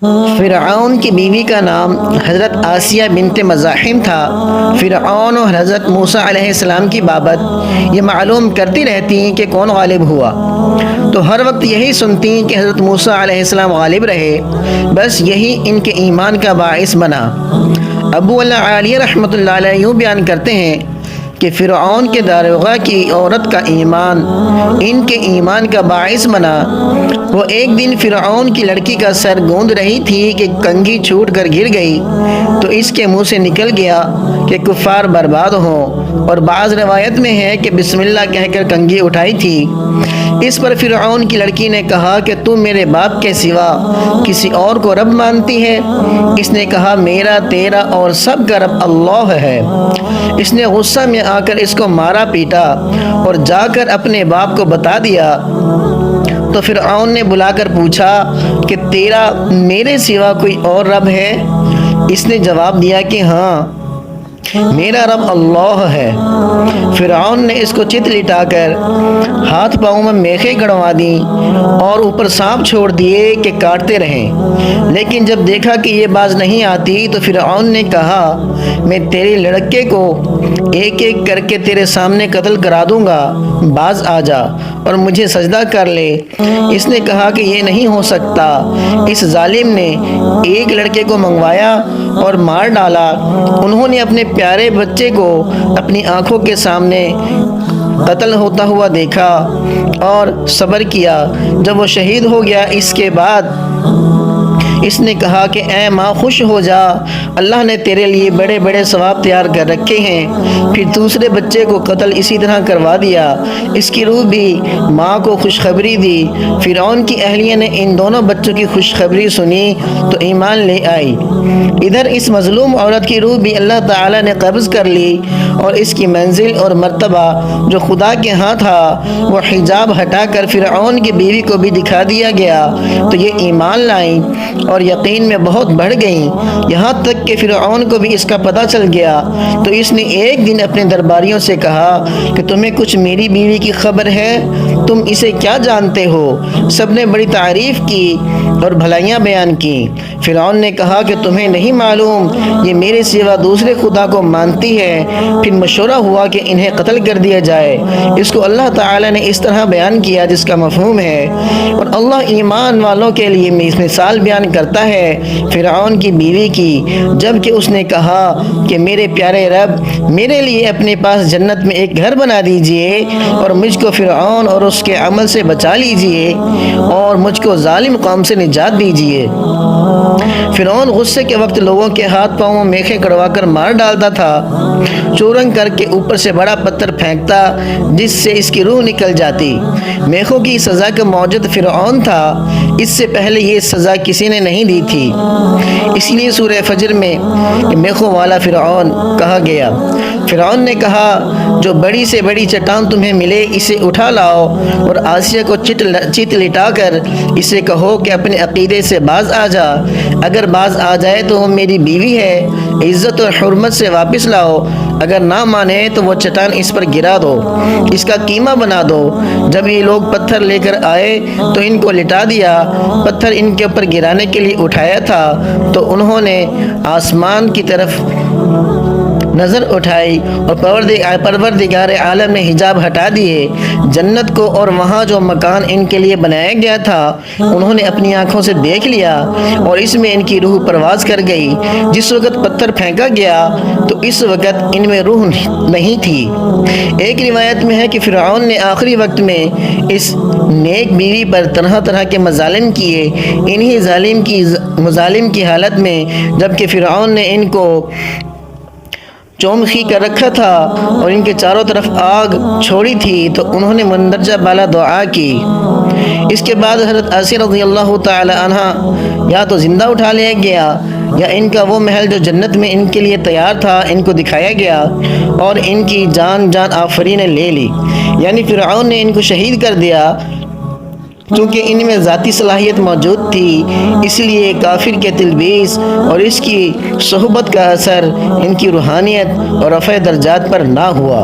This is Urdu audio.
فرعون کی بیوی کا نام حضرت آسیہ بنت مزاحم تھا۔ فرعون اور حضرت موسیٰ علیہ السلام کی بابت یہ معلوم کرتی رہتی کہ کون غالب ہوا، تو ہر وقت یہی سنتی کہ حضرت موسیٰ علیہ السلام غالب رہے، بس یہی ان کے ایمان کا باعث بنا۔ ابو العالیہ رحمۃ اللہ علیہ یوں بیان کرتے ہیں کہ فرعون کے داروغہ کی عورت کا ایمان ان کے ایمان کا باعث بنا۔ وہ ایک دن فرعون کی لڑکی کا سر گوند رہی تھی کہ کنگھی چھوٹ کر گر گئی، تو اس کے منہ سے نکل گیا کہ کفار برباد ہوں، اور بعض روایت میں ہے کہ بسم اللہ کہہ کر کنگھی اٹھائی تھی۔ اس پر فرعون کی لڑکی نے کہا کہ تو میرے باپ کے سوا کسی اور کو رب مانتی ہے؟ اس نے کہا میرا، تیرا اور سب کا رب اللہ ہے۔ اس نے غصہ میں آ کر اس کو مارا پیٹا اور جا کر اپنے باپ کو بتا دیا۔ تو فرعون نے بلا کر پوچھا کہ تیرا میرے سوا کوئی اور رب ہے؟ اس نے جواب دیا کہ ہاں، میرا رب اللہ ہے۔ فرعون نے اس کو چت لٹا کر ہاتھ پاؤں میں میخیں گڑوا دیں اور اوپر سانپ چھوڑ دیے کہ کاٹتے رہیں، لیکن جب دیکھا کہ یہ باز نہیں آتی تو فرعون نے کہا میں تیرے لڑکے کو ایک ایک کر کے تیرے سامنے قتل کرا دوں گا، باز آ جا اور مجھے سجدہ کر لے۔ اس نے کہا کہ یہ نہیں ہو سکتا۔ اس ظالم نے ایک لڑکے کو منگوایا اور مار ڈالا۔ انہوں نے اپنے پیارے بچے کو اپنی آنکھوں کے سامنے قتل ہوتا ہوا دیکھا اور صبر کیا۔ جب وہ شہید ہو گیا، اس کے بعد اس نے کہا کہ اے ماں خوش ہو جا، اللہ نے تیرے لیے بڑے بڑے ثواب تیار کر رکھے ہیں۔ پھر دوسرے بچے کو قتل اسی طرح کروا دیا۔ اس کی روح بھی ماں کو خوشخبری دی۔ فرعون کی اہلیہ نے ان دونوں بچوں کی خوشخبری سنی تو ایمان لے آئی۔ ادھر اس مظلوم عورت کی روح بھی اللہ تعالی نے قبض کر لی اور اس کی منزل اور مرتبہ جو خدا کے ہاں تھا وہ حجاب ہٹا کر فرعون کی بیوی کو بھی دکھا دیا گیا، تو یہ ایمان لائیں اور یقین میں بہت بڑھ گئیں، یہاں تک کہ فرعون کو بھی اس کا پتہ چل گیا۔ تو اس نے ایک دن اپنے درباریوں سے کہا کہ تمہیں کچھ میری بیوی کی خبر ہے؟ تم اسے کیا جانتے ہو؟ سب نے بڑی تعریف کی اور بھلائیاں بیان کی۔ فرعون نے کہا کہ تمہیں نہیں معلوم یہ میرے سوا دوسرے خدا کو مانتی ہے؟ پھر مشورہ ہوا کہ انہیں قتل کر دیا جائے۔ اس کو اللہ تعالی نے اس طرح بیان کیا جس کا مفہوم ہے، اور اللہ ایمان والوں کے لیے مثال بیان کرتا ہے فرعون کی بیوی کی، جب کہ اس نے کہا کہ میرے پیارے رب میرے لیے اپنے پاس جنت میں ایک گھر بنا دیجئے اور مجھ کو فرعون اور اس کے عمل سے بچا لیجئے اور مجھ کو ظالم قوم سے نجات دیجئے۔ فرعون غصے کے وقت لوگوں کے ہاتھ پاؤں میں میخیں گڑوا کر مار ڈالتا تھا، چورن کر کے اوپر سے بڑا پتھر پھینکتا جس سے اس کی روح نکل جاتی۔ میخوں کی سزا کا موجد فرعون تھا، اس سے پہلے یہ سزا کسی نے نہیں دی تھی، اس لیے سورہ فجر میں میخوں والا فرعون کہا گیا۔ فرعون نے کہا جو بڑی سے بڑی چٹان تمہیں ملے اسے اٹھا لاؤ اور آسیہ کو چت لٹا کر اسے کہو کہ اپنے عقیدے سے باز آ جا، اگر باز آ جائے تو وہ میری بیوی ہے، عزت اور حرمت سے واپس لاؤ، اگر نہ مانے تو وہ چٹان اس پر گرا دو، اس کا قیمہ بنا دو۔ جب یہ لوگ پتھر لے کر آئے تو ان کو لٹا دیا، پتھر ان کے اوپر گرانے کے لیے اٹھایا تھا تو انہوں نے آسمان کی طرف نظر اٹھائی اور پروردگار عالم نے حجاب ہٹا دیے، جنت کو اور وہاں جو مکان ان کے لیے بنایا گیا تھا انہوں نے اپنی آنکھوں سے دیکھ لیا، اور اس میں ان کی روح پرواز کر گئی۔ جس وقت پتھر پھینکا گیا تو اس وقت ان میں روح نہیں تھی۔ ایک روایت میں ہے کہ فرعون نے آخری وقت میں اس نیک بیوی پر طرح طرح کے مظالم کیے، انہی مظالم کی حالت میں جبکہ فرعون نے ان کو چومخی کر رکھا تھا اور ان کے چاروں طرف آگ چھوڑی تھی، تو انہوں نے مندرجہ بالا دعا کی۔ اس کے بعد حضرت آسیہ رضی اللہ تعالی عنہ یا تو زندہ اٹھا لیا گیا یا ان کا وہ محل جو جنت میں ان کے لیے تیار تھا ان کو دکھایا گیا اور ان کی جان آفرین نے لے لی، یعنی فرعون نے ان کو شہید کر دیا۔ چونکہ ان میں ذاتی صلاحیت موجود تھی اس لیے کافر کے تلبیس اور اس کی صحبت کا اثر ان کی روحانیت اور رفع درجات پر نہ ہوا۔